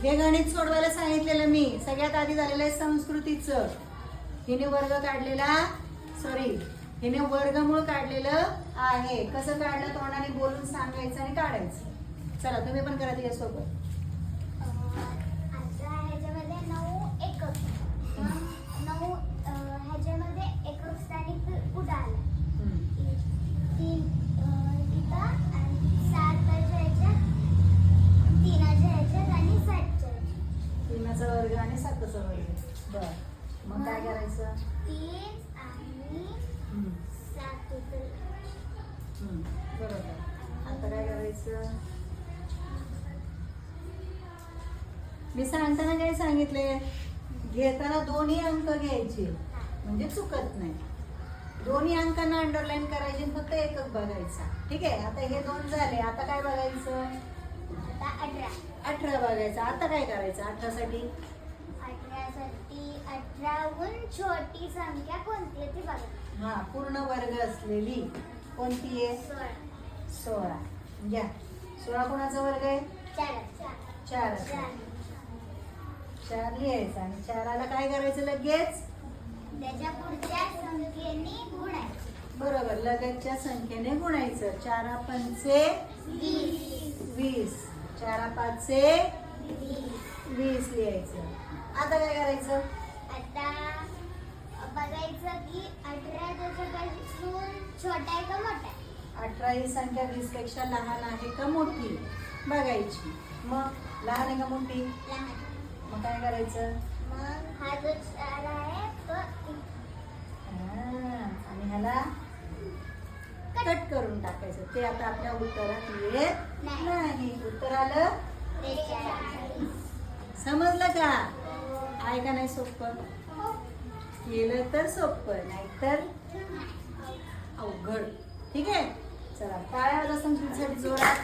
हे गणित सोडवायला सांगितलेलं मी. सगळ्यात आधी झालेलं आहे संस्कृतीचं. हिने वर्ग काढलेला, सॉरी हिने वर्गमूळ काढलेलं आहे. कसं काढलं? तोंडाने बोलून सांगायचं आणि काढायचं. चला तुम्ही पण करा त्याच्यासोबत. ह्याच्यामध्ये 9 एकक, 9 ह्याच्यामध्ये एकक स्थानिक कुठं आलं? 3 तिथं आणि 7च्या ह्याच्यात, 3च्या ह्याच्यात आणि 7च्या ह्याच्यात. 3चा वर्ग आणि 7चा वर्ग. बर, मग काय करायचं? 3 आणि 7 बरोबर. आता काय करायचं? मी सांगताना काय सांगितले? घेताना दोन्ही अंक घ्यायचे म्हणजे चुकत नाही. दोन्ही अंकांना अंडरलाईन करायचे, फक्त एकच बघायचा. ठीक आहे. आता हे 2 झाले. आता काय बघायचं? आता 18 बघायचं. आता काय करायचं? 18 साठी 18हून छोटी संख्या कोणती आहे ती बघा. हा, पूर्ण वर्ग असलेली कोणती आहे? 16. घ्या. 16 कोणाचा वर्ग आहे? 4. 4 लिहायचं आणि 4ला काय करायचं? लगेच त्याच्या पुढच्या संख्येने गुणायचं. बरोबर, लगतच्या संख्येने गुणायचं. 4 पंचे 20, 4 पाचे 20 लिहायचं. आता काय करायचं? आता बघायचं की 18 त्याच्यापासून छोटा आहे का मोठा आहे? 18 ही संख्या 20 पेक्षा लहान आहे का मोठी बघायची. मग लहान आहे का मोठी? लहान. मग काय करायचं? मग हा जो 4 आहे तो आणि ह्याला कट करून टाकायचं. ते आता आपल्या उत्तरात येत नाही. उत्तर आलं? 43. समजलं का? आहे का नाही सोपं? केलं तर सोपं, नाहीतर अवघड. ठीक आहे. चला, टाळ्या वाजवा संस्कृतीसाठी जोरात.